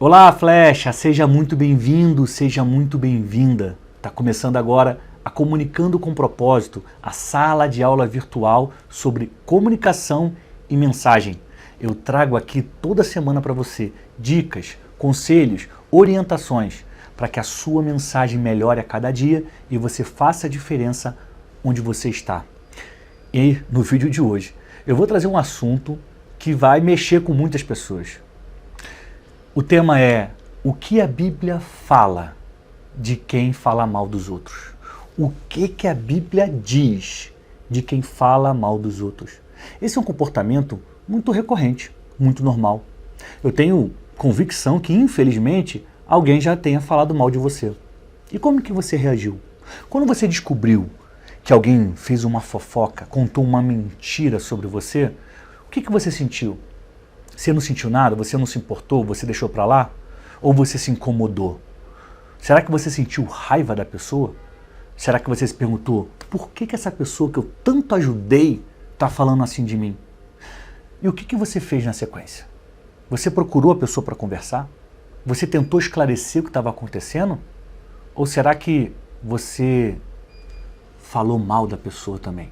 Olá, Flecha! Seja muito bem-vindo, seja muito bem-vinda. Está começando agora a Comunicando com Propósito, a sala de aula virtual sobre comunicação e mensagem. Eu trago aqui toda semana para você dicas, conselhos, orientações para que a sua mensagem melhore a cada dia e você faça a diferença onde você está. E no vídeo de hoje eu vou trazer um assunto que vai mexer com muitas pessoas. O tema é: o que a Bíblia fala de quem fala mal dos outros? O que a Bíblia diz de quem fala mal dos outros? Esse é um comportamento muito recorrente, muito normal. Eu tenho convicção que, infelizmente, alguém já tenha falado mal de você. E como que você reagiu? Quando você descobriu que alguém fez uma fofoca, contou uma mentira sobre você, o que você sentiu? Você não sentiu nada? Você não se importou? Você deixou pra lá? Ou você se incomodou? Será que você sentiu raiva da pessoa? Será que você se perguntou, por que essa pessoa que eu tanto ajudei está falando assim de mim? E o que você fez na sequência? Você procurou a pessoa para conversar? Você tentou esclarecer o que estava acontecendo? Ou será que você falou mal da pessoa também?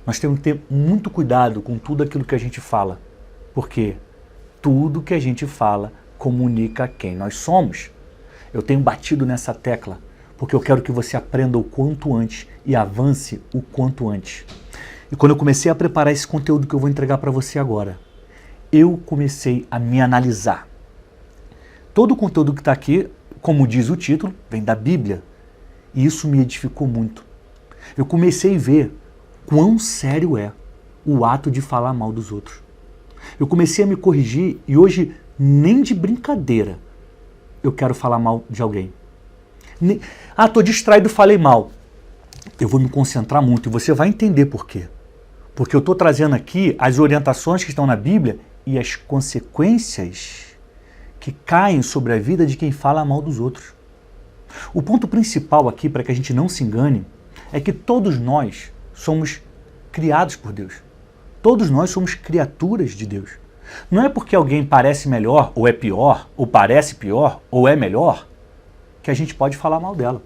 Nós temos que ter muito cuidado com tudo aquilo que a gente fala, porque tudo que a gente fala comunica quem nós somos. Eu tenho batido nessa tecla, porque eu quero que você aprenda o quanto antes e avance o quanto antes. E quando eu comecei a preparar esse conteúdo que eu vou entregar para você agora, eu comecei a me analisar. Todo o conteúdo que está aqui, como diz o título, vem da Bíblia. E isso me edificou muito. Eu comecei a ver quão sério é o ato de falar mal dos outros. Eu comecei a me corrigir e hoje, nem de brincadeira, eu quero falar mal de alguém. Tô distraído, falei mal. Eu vou me concentrar muito e você vai entender por quê. Porque eu estou trazendo aqui as orientações que estão na Bíblia e as consequências que caem sobre a vida de quem fala mal dos outros. O ponto principal aqui, para que a gente não se engane, é que todos nós somos criados por Deus. Todos nós somos criaturas de Deus. Não é porque alguém parece melhor, ou é pior, ou parece pior, ou é melhor, que a gente pode falar mal dela.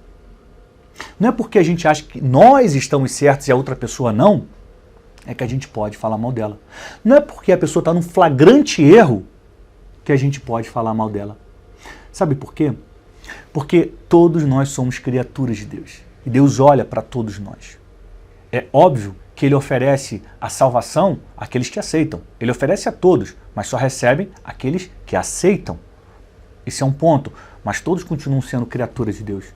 Não é porque a gente acha que nós estamos certos e a outra pessoa não, é que a gente pode falar mal dela. Não é porque a pessoa está num flagrante erro que a gente pode falar mal dela. Sabe por quê? Porque todos nós somos criaturas de Deus. E Deus olha para todos nós. É óbvio que Ele oferece a salvação àqueles que aceitam. Ele oferece a todos, mas só recebem aqueles que aceitam. Esse é um ponto. Mas todos continuam sendo criaturas de Deus.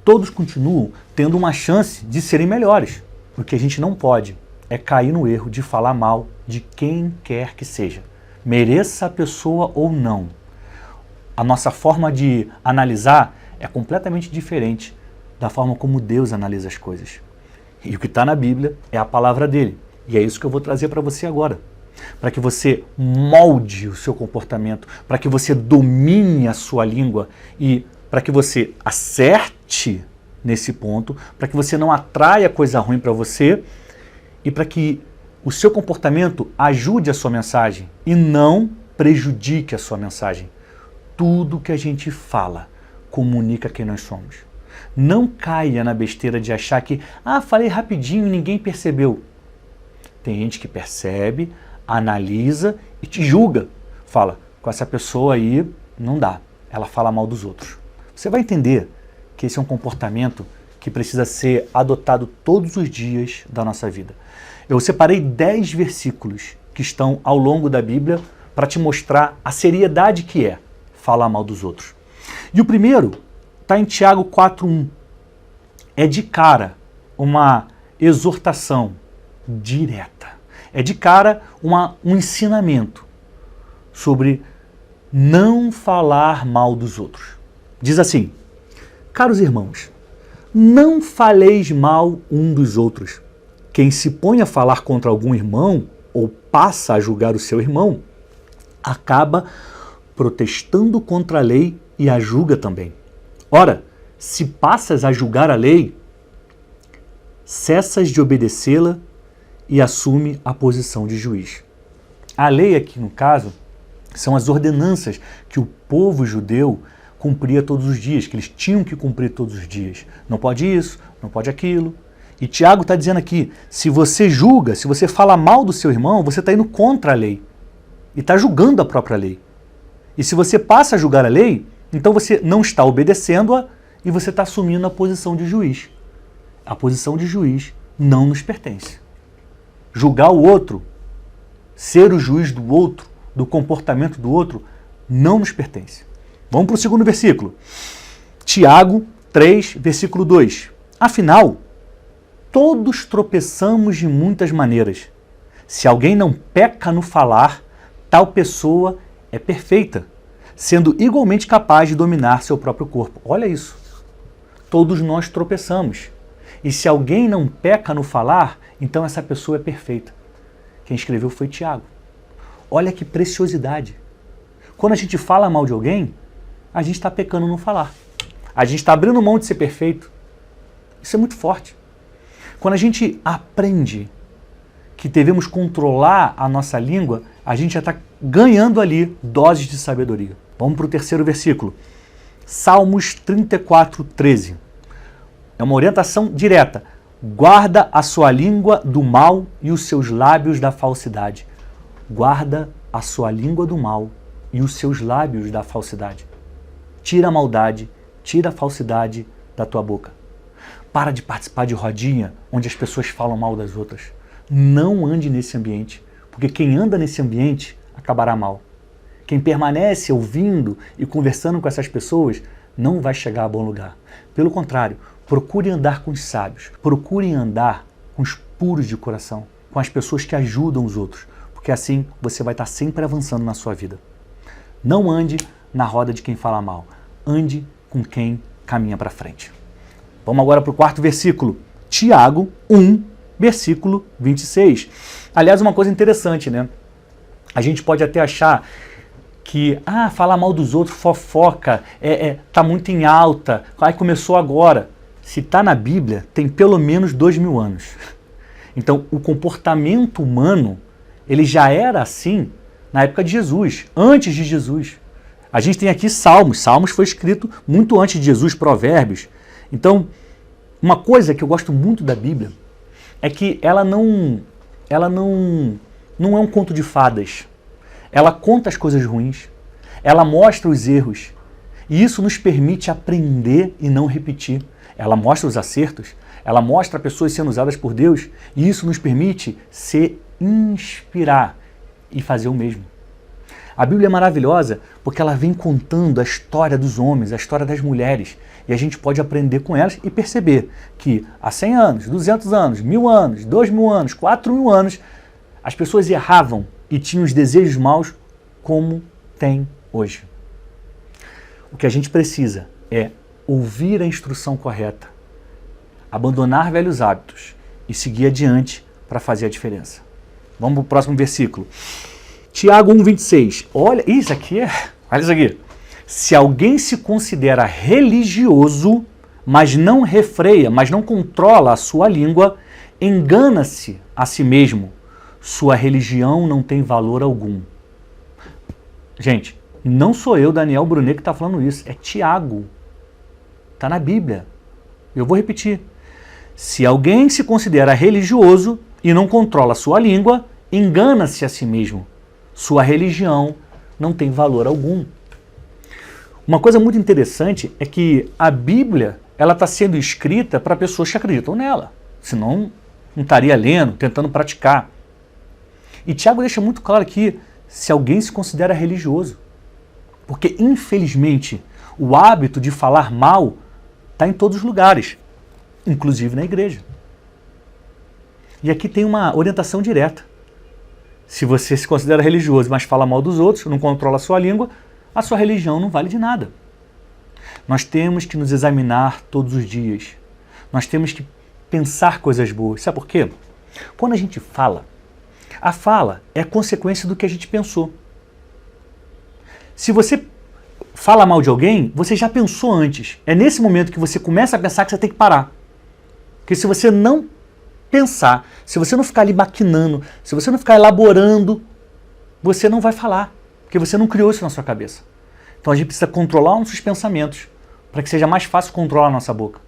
Todos continuam tendo uma chance de serem melhores. O que a gente não pode é cair no erro de falar mal de quem quer que seja. Mereça a pessoa ou não. A nossa forma de analisar é completamente diferente da forma como Deus analisa as coisas. E o que está na Bíblia é a palavra dele. E é isso que eu vou trazer para você agora. Para que você molde o seu comportamento, para que você domine a sua língua e para que você acerte nesse ponto, para que você não atraia coisa ruim para você e para que o seu comportamento ajude a sua mensagem e não prejudique a sua mensagem. Tudo que a gente fala comunica quem nós somos. Não caia na besteira de achar que, falei rapidinho e ninguém percebeu. Tem gente que percebe, analisa e te julga. Fala, com essa pessoa aí não dá, ela fala mal dos outros. Você vai entender que esse é um comportamento que precisa ser adotado todos os dias da nossa vida. Eu separei 10 versículos que estão ao longo da Bíblia para te mostrar a seriedade que é falar mal dos outros. E o primeiro está em Tiago 4:1. É de cara uma exortação direta. É de cara um ensinamento sobre não falar mal dos outros. Diz assim: caros irmãos, não faleis mal um dos outros. Quem se põe a falar contra algum irmão ou passa a julgar o seu irmão, acaba protestando contra a lei e a julga também. Ora, se passas a julgar a lei, cessas de obedecê-la e assume a posição de juiz. A lei aqui, no caso, São as ordenanças que o povo judeu cumpria todos os dias, que eles tinham que cumprir todos os dias. Não pode isso, não pode aquilo. E Tiago está dizendo aqui, se você julga, se você fala mal do seu irmão, você está indo contra a lei. E está julgando a própria lei. E se você passa a julgar a lei, então você não está obedecendo-a e você está assumindo a posição de juiz. A posição de juiz não nos pertence. Julgar o outro, ser o juiz do outro, do comportamento do outro, não nos pertence. Vamos para o segundo versículo. Tiago 3, versículo 2. Afinal, todos tropeçamos de muitas maneiras. Se alguém não peca no falar, tal pessoa é perfeita, sendo igualmente capaz de dominar seu próprio corpo. Olha isso. Todos nós tropeçamos. E se alguém não peca no falar, então essa pessoa é perfeita. Quem escreveu foi Tiago. Olha que preciosidade. Quando a gente fala mal de alguém, a gente está pecando no falar. A gente está abrindo mão de ser perfeito. Isso é muito forte. Quando a gente aprende que devemos controlar a nossa língua, a gente já está ganhando ali doses de sabedoria. Vamos para o terceiro versículo. Salmos 34, 13. É uma orientação direta. Guarda a sua língua do mal e os seus lábios da falsidade. Guarda a sua língua do mal e os seus lábios da falsidade. Tira a maldade, tira a falsidade da tua boca. Para de participar de rodinha onde as pessoas falam mal das outras. Não ande nesse ambiente, porque quem anda nesse ambiente acabará mal. Quem permanece ouvindo e conversando com essas pessoas não vai chegar a bom lugar. Pelo contrário, procure andar com os sábios, procure andar com os puros de coração, com as pessoas que ajudam os outros, porque assim você vai estar sempre avançando na sua vida. Não ande na roda de quem fala mal, ande com quem caminha para frente. Vamos agora para o quarto versículo, Tiago 1, versículo 26. Aliás, uma coisa interessante, né? A gente pode até achar que falar mal dos outros, fofoca, tá muito em alta, aí começou agora. Se está na Bíblia, tem pelo menos 2000 anos. Então, o comportamento humano, ele já era assim na época de Jesus, antes de Jesus. A gente tem aqui Salmos. Salmos foi escrito muito antes de Jesus, Provérbios. Então, uma coisa que eu gosto muito da Bíblia é que ela não é um conto de fadas. Ela conta as coisas ruins, ela mostra os erros, e isso nos permite aprender e não repetir. Ela mostra os acertos, ela mostra pessoas sendo usadas por Deus, e isso nos permite se inspirar e fazer o mesmo. A Bíblia é maravilhosa porque ela vem contando a história dos homens, a história das mulheres, e a gente pode aprender com elas e perceber que há 100 anos, 200 anos, 1000 anos, 2000 anos, 4000 anos, as pessoas erravam e tinham os desejos maus como tem hoje. O que a gente precisa é ouvir a instrução correta, abandonar velhos hábitos e seguir adiante para fazer a diferença. Vamos para o próximo versículo. Tiago 1,26. Olha isso aqui. Olha isso aqui. Se alguém se considera religioso, mas não refreia, mas não controla a sua língua, engana-se a si mesmo. Sua religião não tem valor algum. Gente, não sou eu, Daniel Brunet, que está falando isso. É Tiago. Está na Bíblia. Eu vou repetir. Se alguém se considera religioso e não controla a sua língua, engana-se a si mesmo. Sua religião não tem valor algum. Uma coisa muito interessante é que a Bíblia ela está sendo escrita para pessoas que acreditam nela. Senão, não estaria lendo, tentando praticar. E Tiago deixa muito claro aqui, se alguém se considera religioso. Porque, infelizmente, o hábito de falar mal está em todos os lugares, inclusive na igreja. E aqui tem uma orientação direta. Se você se considera religioso, mas fala mal dos outros, não controla a sua língua, a sua religião não vale de nada. Nós temos que nos examinar todos os dias. Nós temos que pensar coisas boas. Sabe por quê? Quando a gente fala, a fala é consequência do que a gente pensou. Se você fala mal de alguém, você já pensou antes. É nesse momento que você começa a pensar que você tem que parar. Porque se você não pensar, se você não ficar ali maquinando, se você não ficar elaborando, você não vai falar. porque você não criou isso na sua cabeça. Então a gente precisa controlar nossos pensamentos para que seja mais fácil controlar a nossa boca.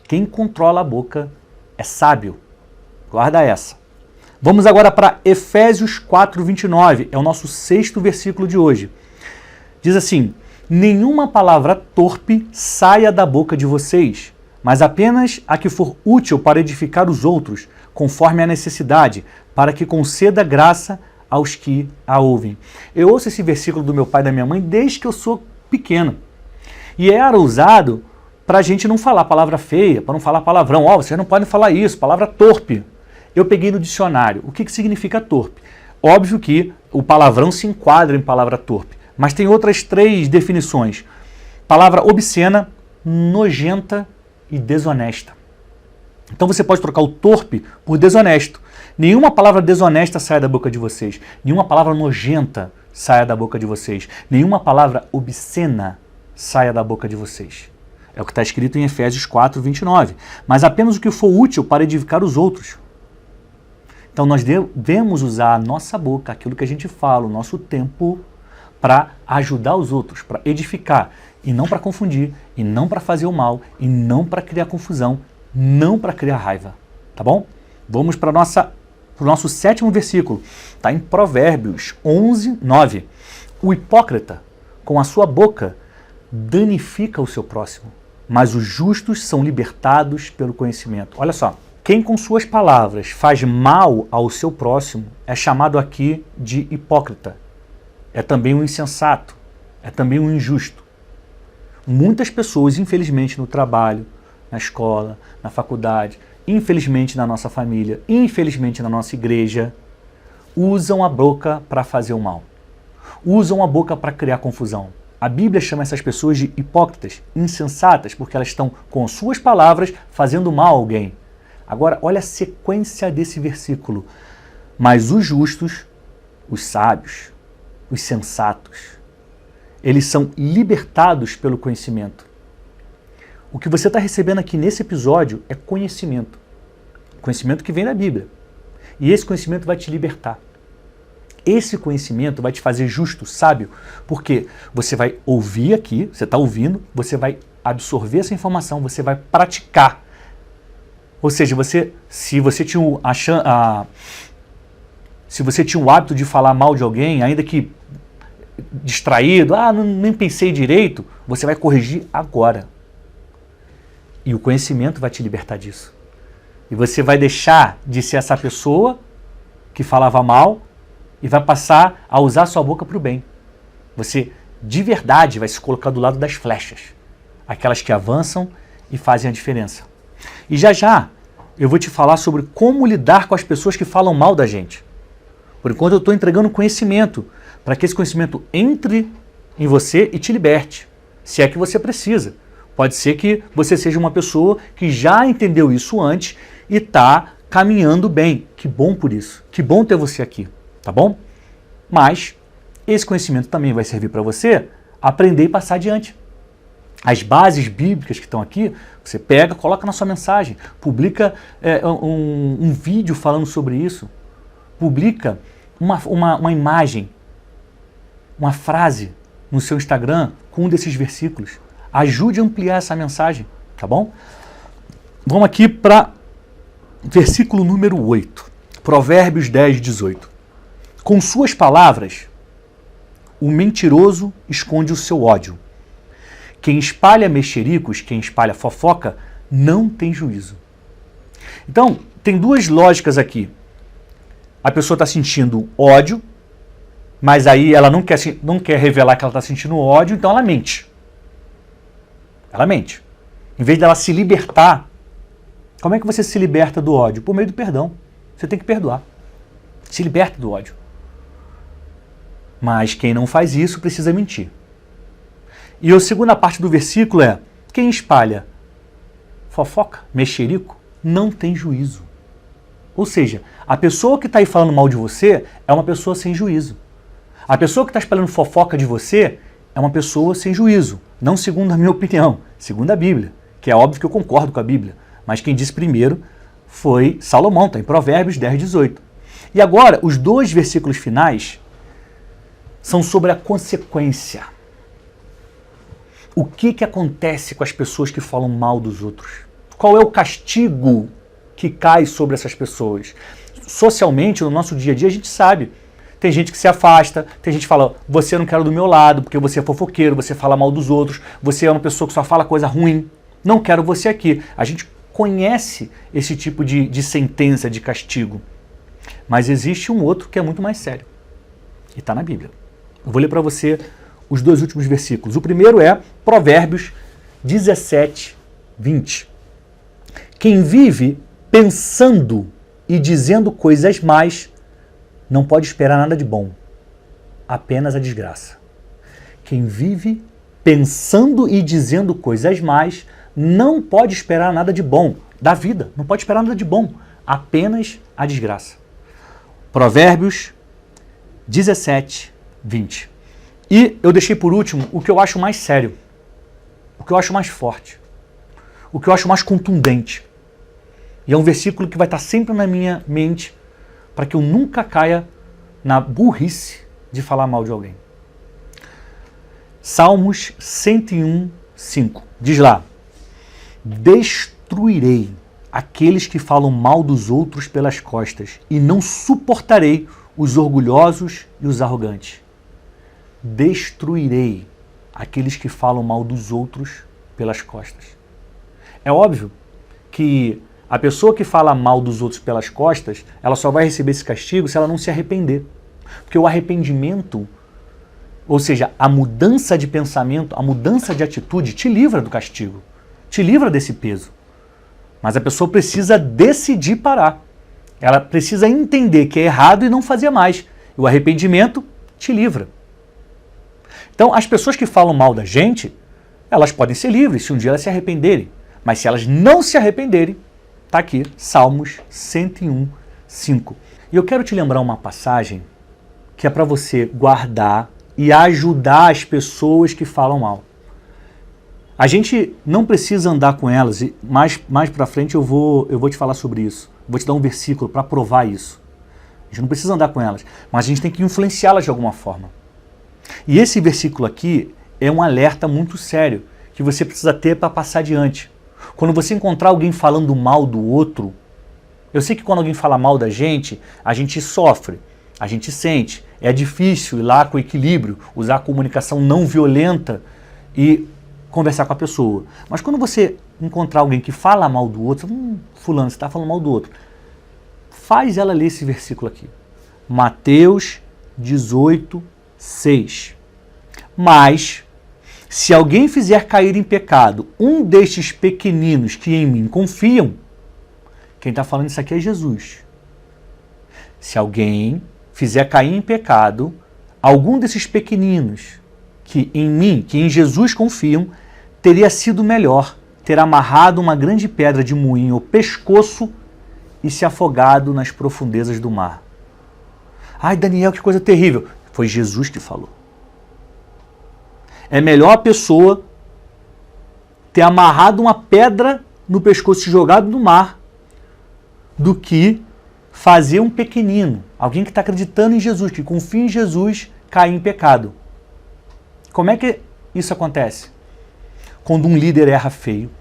Quem controla a boca é sábio. Guarda essa. Vamos agora para Efésios 4:29, é o nosso 6º versículo de hoje. Diz assim: nenhuma palavra torpe saia da boca de vocês, mas apenas a que for útil para edificar os outros, conforme a necessidade, para que conceda graça aos que a ouvem. Eu ouço esse versículo do meu pai e da minha mãe desde que eu sou pequeno. E era usado para a gente não falar palavra feia, para não falar palavrão. Ó, vocês não podem falar isso, palavra torpe. Eu peguei no dicionário. O que significa torpe? Óbvio que o palavrão se enquadra em palavra torpe, mas tem outras 3 definições. Palavra obscena, nojenta e desonesta. Então você pode trocar o torpe por desonesto. Nenhuma palavra desonesta saia da boca de vocês. Nenhuma palavra nojenta saia da boca de vocês. Nenhuma palavra obscena saia da boca de vocês. É o que está escrito em Efésios 4:29. Mas apenas o que for útil para edificar os outros. Então nós devemos usar a nossa boca, aquilo que a gente fala, o nosso tempo, para ajudar os outros, para edificar. E não para confundir, e não para fazer o mal, e não para criar confusão, não para criar raiva. Tá bom? Vamos para o nosso 7º versículo. Está em Provérbios 11:9. O hipócrita, com a sua boca, danifica o seu próximo, mas os justos são libertados pelo conhecimento. Olha só, quem com suas palavras faz mal ao seu próximo é chamado aqui de hipócrita. É também um insensato, é também um injusto. Muitas pessoas, infelizmente, no trabalho, na escola, na faculdade, infelizmente na nossa família, infelizmente na nossa igreja, usam a boca para fazer o mal. Usam a boca para criar confusão. A Bíblia chama essas pessoas de hipócritas, insensatas, porque elas estão com suas palavras fazendo mal a alguém. Agora, olha a sequência desse versículo. Mas os justos, os sábios, os sensatos, eles são libertados pelo conhecimento. O que você está recebendo aqui nesse episódio é conhecimento. Conhecimento que vem da Bíblia. E esse conhecimento vai te libertar. Esse conhecimento vai te fazer justo, sábio, porque você vai ouvir aqui, você está ouvindo, você vai absorver essa informação, você vai praticar. Ou seja, se você tinha o hábito de falar mal de alguém, ainda que distraído, nem pensei direito, você vai corrigir agora. E o conhecimento vai te libertar disso. E você vai deixar de ser essa pessoa que falava mal e vai passar a usar a sua boca para o bem. Você, de verdade, vai se colocar do lado das flechas. Aquelas que avançam e fazem a diferença. E já eu vou te falar sobre como lidar com as pessoas que falam mal da gente. Por enquanto eu estou entregando conhecimento, para que esse conhecimento entre em você e te liberte, se é que você precisa. Pode ser que você seja uma pessoa que já entendeu isso antes e está caminhando bem. Que bom por isso. Que bom ter você aqui, tá bom? Mas esse conhecimento também vai servir para você aprender e passar adiante. As bases bíblicas que estão aqui, você pega, coloca na sua mensagem, publica um vídeo falando sobre isso, publica uma imagem, uma frase no seu Instagram com um desses versículos. Ajude a ampliar essa mensagem, tá bom? Vamos aqui para versículo número 8, Provérbios 10:18. Com suas palavras, o mentiroso esconde o seu ódio. Quem espalha mexericos, quem espalha fofoca, não tem juízo. Então, tem duas lógicas aqui. A pessoa está sentindo ódio, mas aí ela não quer revelar que ela está sentindo ódio, então ela mente. Ela mente. Em vez dela se libertar, como é que você se liberta do ódio? Por meio do perdão. Você tem que perdoar. Se liberta do ódio. Mas quem não faz isso precisa mentir. E a segunda parte do versículo é: quem espalha fofoca, mexerico, não tem juízo. Ou seja, a pessoa que está aí falando mal de você é uma pessoa sem juízo. A pessoa que está espalhando fofoca de você é uma pessoa sem juízo. Não segundo a minha opinião, segundo a Bíblia, que é óbvio que eu concordo com a Bíblia. Mas quem disse primeiro foi Salomão, está em Provérbios 10:18. E agora, os dois versículos finais são sobre a consequência. O que acontece com as pessoas que falam mal dos outros? Qual é o castigo que cai sobre essas pessoas? Socialmente, no nosso dia a dia, a gente sabe. Tem gente que se afasta, tem gente que fala, você não quero do meu lado, porque você é fofoqueiro, você fala mal dos outros, você é uma pessoa que só fala coisa ruim, não quero você aqui. A gente conhece esse tipo de sentença, de castigo. Mas existe um outro que é muito mais sério. E está na Bíblia. Eu vou ler para você os 2 últimos versículos. O primeiro é Provérbios 17, 20. Quem vive pensando e dizendo coisas más não pode esperar nada de bom, apenas a desgraça. Quem vive pensando e dizendo coisas más não pode esperar nada de bom da vida, não pode esperar nada de bom, apenas a desgraça. Provérbios 17, 20. E eu deixei por último o que eu acho mais sério, o que eu acho mais forte, o que eu acho mais contundente. E é um versículo que vai estar sempre na minha mente para que eu nunca caia na burrice de falar mal de alguém. Salmos 101, 5. Diz lá, destruirei aqueles que falam mal dos outros pelas costas e não suportarei os orgulhosos e os arrogantes. Destruirei aqueles que falam mal dos outros pelas costas. É óbvio que a pessoa que fala mal dos outros pelas costas, ela só vai receber esse castigo se ela não se arrepender. Porque o arrependimento, ou seja, a mudança de pensamento, a mudança de atitude, te livra do castigo, te livra desse peso. Mas a pessoa precisa decidir parar. Ela precisa entender que é errado e não fazer mais. E o arrependimento te livra. Então, as pessoas que falam mal da gente, elas podem ser livres se um dia elas se arrependerem. Mas se elas não se arrependerem, está aqui, Salmos 101, 5. E eu quero te lembrar uma passagem que é para você guardar e ajudar as pessoas que falam mal. A gente não precisa andar com elas, e mais para frente eu vou te falar sobre isso. Vou te dar um versículo para provar isso. A gente não precisa andar com elas, mas a gente tem que influenciá-las de alguma forma. E esse versículo aqui é um alerta muito sério que você precisa ter para passar adiante. Quando você encontrar alguém falando mal do outro, eu sei que quando alguém fala mal da gente, a gente sofre, a gente sente. É difícil ir lá com equilíbrio, usar a comunicação não violenta e conversar com a pessoa. Mas quando você encontrar alguém que fala mal do outro, fulano, você está falando mal do outro, faz ela ler esse versículo aqui. Mateus 18, 6. Mas, se alguém fizer cair em pecado um destes pequeninos que em mim confiam, quem está falando isso aqui é Jesus. Se alguém fizer cair em pecado algum desses pequeninos que em mim, que em Jesus confiam, teria sido melhor ter amarrado uma grande pedra de moinho ao pescoço e se afogado nas profundezas do mar. Ai, Daniel, que coisa terrível. Foi Jesus que falou. É melhor a pessoa ter amarrado uma pedra no pescoço e jogado no mar do que fazer um pequenino, alguém que está acreditando em Jesus, que confia em Jesus, cair em pecado. Como é que isso acontece? Quando um líder erra feio,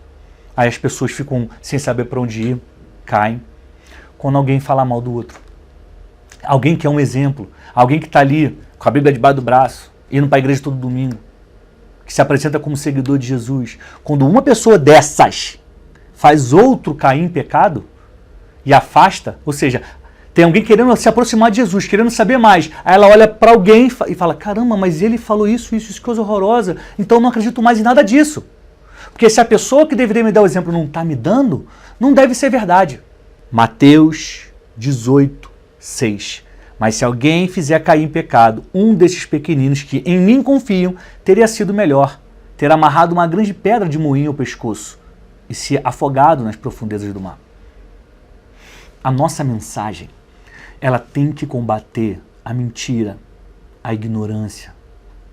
aí as pessoas ficam sem saber para onde ir, caem. Quando alguém fala mal do outro. Alguém que é um exemplo, alguém que está ali com a Bíblia debaixo do braço, indo para a igreja todo domingo, que se apresenta como seguidor de Jesus. Quando uma pessoa dessas faz outro cair em pecado e afasta, ou seja, tem alguém querendo se aproximar de Jesus, querendo saber mais. Aí ela olha para alguém e fala, caramba, mas ele falou isso, coisa horrorosa, então eu não acredito mais em nada disso. Porque se a pessoa que deveria me dar o exemplo não está me dando, não deve ser verdade. Mateus 18, 6. Mas se alguém fizer cair em pecado um desses pequeninos que em mim confiam, teria sido melhor ter amarrado uma grande pedra de moinho ao pescoço e se afogado nas profundezas do mar. A nossa mensagem, ela tem que combater a mentira, a ignorância,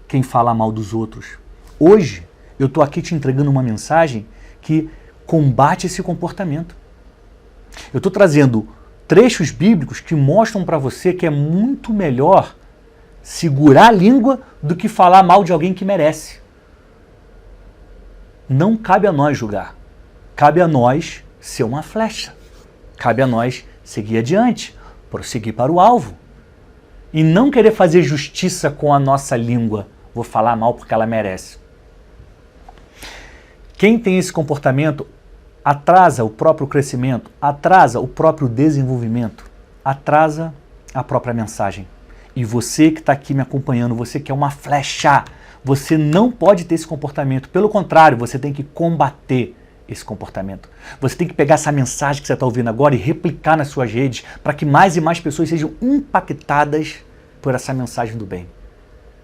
quem fala mal dos outros. Hoje, eu estou aqui te entregando uma mensagem que combate esse comportamento. Eu estou trazendo trechos bíblicos que mostram para você que é muito melhor segurar a língua do que falar mal de alguém que merece. Não cabe a nós julgar. Cabe a nós ser uma flecha. Cabe a nós seguir adiante, prosseguir para o alvo. E não querer fazer justiça com a nossa língua. Vou falar mal porque ela merece. Quem tem esse comportamento atrasa o próprio crescimento, atrasa o próprio desenvolvimento, atrasa a própria mensagem. E você que está aqui me acompanhando, você que é uma flecha, você não pode ter esse comportamento. Pelo contrário, você tem que combater esse comportamento. Você tem que pegar essa mensagem que você está ouvindo agora e replicar nas suas redes para que mais e mais pessoas sejam impactadas por essa mensagem do bem.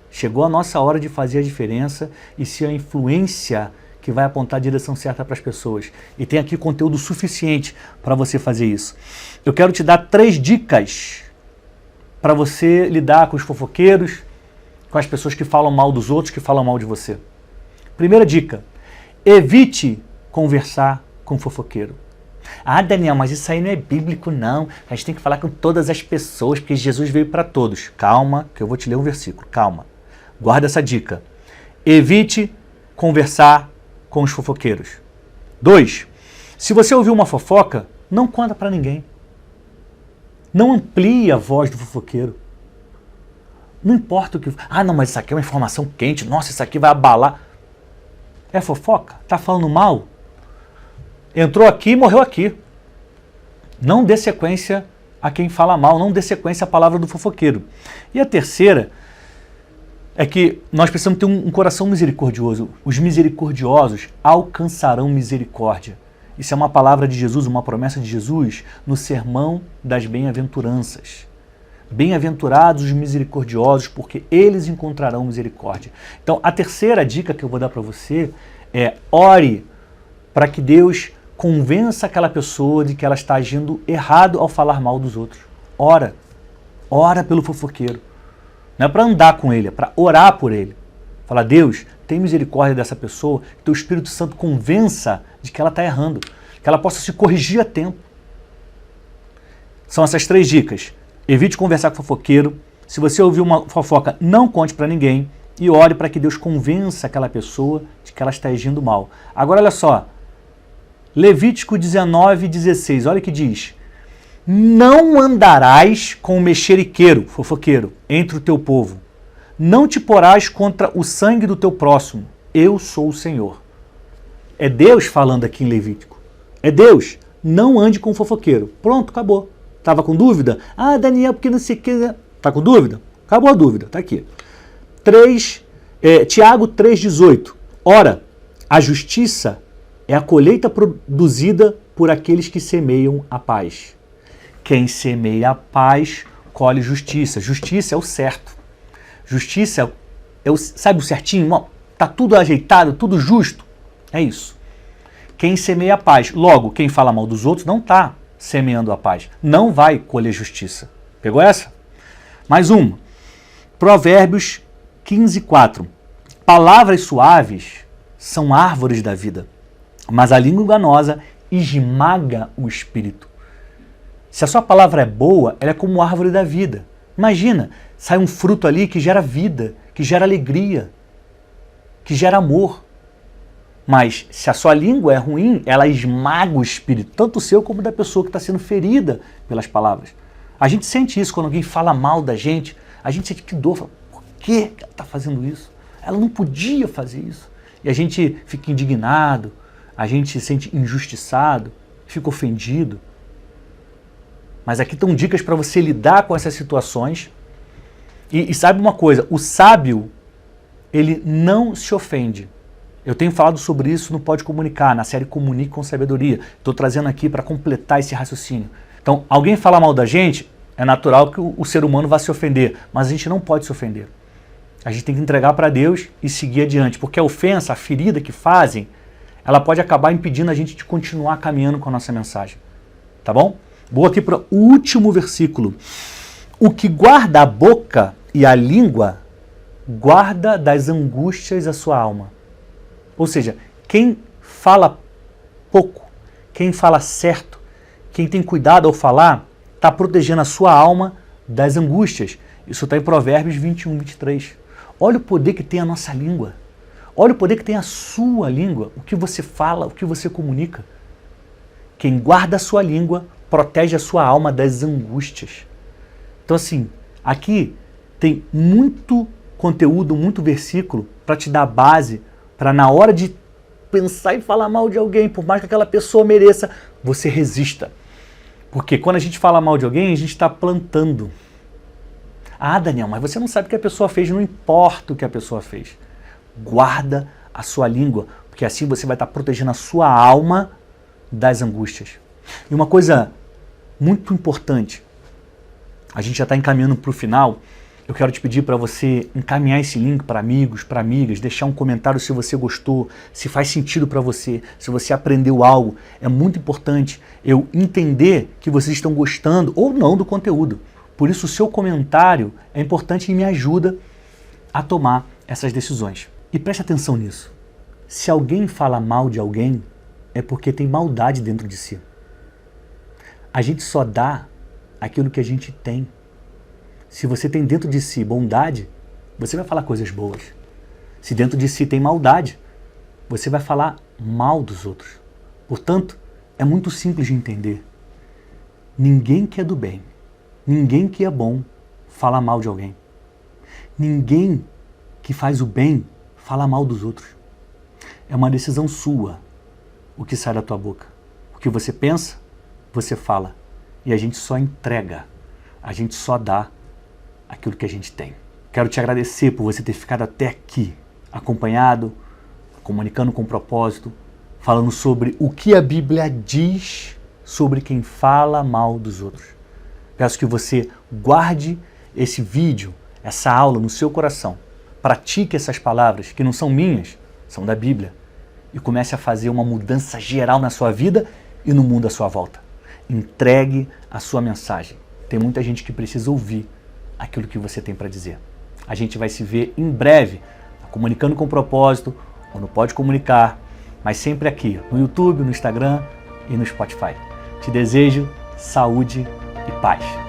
Chegou a nossa hora de fazer a diferença e ser a influência que vai apontar a direção certa para as pessoas. E tem aqui conteúdo suficiente para você fazer isso. Eu quero te dar 3 dicas para você lidar com os fofoqueiros, com as pessoas que falam mal dos outros, que falam mal de você. Primeira dica, evite conversar com fofoqueiro. Ah, Daniel, mas isso aí não é bíblico, não. A gente tem que falar com todas as pessoas, porque Jesus veio para todos. Calma, que eu vou te ler um versículo. Calma. Guarda essa dica. Evite conversar com os fofoqueiros. 2. Se você ouvir uma fofoca, não conta para ninguém. Não amplie a voz do fofoqueiro. Não importa o que... Ah, não, mas isso aqui é uma informação quente. Nossa, isso aqui vai abalar. É fofoca? Tá falando mal? Entrou aqui e morreu aqui. Não dê sequência a quem fala mal, não dê sequência à palavra do fofoqueiro. E a terceira é que nós precisamos ter um coração misericordioso. Os misericordiosos alcançarão misericórdia. Isso é uma palavra de Jesus, uma promessa de Jesus no sermão das bem-aventuranças. Bem-aventurados os misericordiosos, porque eles encontrarão misericórdia. Então, a terceira dica que eu vou dar para você é ore para que Deus convença aquela pessoa de que ela está agindo errado ao falar mal dos outros. Ora. Ora pelo fofoqueiro. Não é para andar com ele, é para orar por ele. Fala, Deus, tem misericórdia dessa pessoa, que teu Espírito Santo convença de que ela está errando, que ela possa se corrigir a tempo. São essas 3 dicas. Evite conversar com fofoqueiro. Se você ouvir uma fofoca, não conte para ninguém. E ore para que Deus convença aquela pessoa de que ela está agindo mal. Agora, olha só. Levítico 19:16. Olha o que diz. Não andarás com o mexeriqueiro, fofoqueiro, entre o teu povo. Não te porás contra o sangue do teu próximo. Eu sou o Senhor. É Deus falando aqui em Levítico. É Deus. Não ande com o fofoqueiro. Pronto, acabou. Estava com dúvida? Ah, Daniel, porque não sei o que... Está com dúvida? Acabou a dúvida, está aqui. Tiago 3,18. Ora, a justiça é a colheita produzida por aqueles que semeiam a paz. Quem semeia a paz, colhe justiça. Justiça é o certo. Justiça é o, sabe o certinho? Está tudo ajeitado, tudo justo. É isso. Quem semeia a paz. Logo, quem fala mal dos outros não está semeando a paz. Não vai colher justiça. Pegou essa? Mais uma. Provérbios 15:4. Palavras suaves são árvores da vida, mas a língua enganosa esmaga o espírito. Se a sua palavra é boa, ela é como a árvore da vida. Imagina, sai um fruto ali que gera vida, que gera alegria, que gera amor. Mas se a sua língua é ruim, ela esmaga o espírito, tanto o seu como da pessoa que está sendo ferida pelas palavras. A gente sente isso quando alguém fala mal da gente, a gente sente que dor, fala, por que ela está fazendo isso? Ela não podia fazer isso. E a gente fica indignado, a gente se sente injustiçado, fica ofendido. Mas aqui estão dicas para você lidar com essas situações. E sabe uma coisa, o sábio, ele não se ofende. Eu tenho falado sobre isso no Pode Comunicar, na série Comunique com Sabedoria. Estou trazendo aqui para completar esse raciocínio. Então, alguém falar mal da gente, é natural que o ser humano vá se ofender, mas a gente não pode se ofender. A gente tem que entregar para Deus e seguir adiante, porque a ofensa, a ferida que fazem, ela pode acabar impedindo a gente de continuar caminhando com a nossa mensagem. Tá bom? Vou aqui para o último versículo. O que guarda a boca e a língua, guarda das angústias a sua alma. Ou seja, quem fala pouco, quem fala certo, quem tem cuidado ao falar, está protegendo a sua alma das angústias. Isso está em Provérbios 21, 23. Olha o poder que tem a nossa língua. Olha o poder que tem a sua língua, o que você fala, o que você comunica. Quem guarda a sua língua protege a sua alma das angústias. Então assim, aqui tem muito conteúdo, muito versículo para te dar base, para na hora de pensar e falar mal de alguém, por mais que aquela pessoa mereça, você resista. Porque quando a gente fala mal de alguém, a gente está plantando. Ah, Daniel, mas você não sabe o que a pessoa fez, não importa o que a pessoa fez. Guarda a sua língua, porque assim você vai estar protegendo a sua alma das angústias. E uma coisa muito importante, a gente já está encaminhando para o final, eu quero te pedir para você encaminhar esse link para amigos, para amigas, deixar um comentário se você gostou, se faz sentido para você, se você aprendeu algo. É muito importante eu entender que vocês estão gostando ou não do conteúdo. Por isso o seu comentário é importante e me ajuda a tomar essas decisões. E preste atenção nisso. Se alguém fala mal de alguém, é porque tem maldade dentro de si. A gente só dá aquilo que a gente tem. Se você tem dentro de si bondade, você vai falar coisas boas. Se dentro de si tem maldade, você vai falar mal dos outros. Portanto, é muito simples de entender. Ninguém que é do bem, ninguém que é bom, fala mal de alguém. Ninguém que faz o bem, fala mal dos outros. É uma decisão sua o que sai da tua boca. O que você pensa, você fala. E a gente só entrega, a gente só dá aquilo que a gente tem. Quero te agradecer por você ter ficado até aqui, acompanhado, comunicando com propósito, falando sobre o que a Bíblia diz sobre quem fala mal dos outros. Peço que você guarde esse vídeo, essa aula no seu coração. Pratique essas palavras, que não são minhas, são da Bíblia. E comece a fazer uma mudança geral na sua vida e no mundo à sua volta. Entregue a sua mensagem. Tem muita gente que precisa ouvir aquilo que você tem para dizer. A gente vai se ver em breve, Comunicando com Propósito, ou no Pode Comunicar, mas sempre aqui, no YouTube, no Instagram e no Spotify. Te desejo saúde e paz.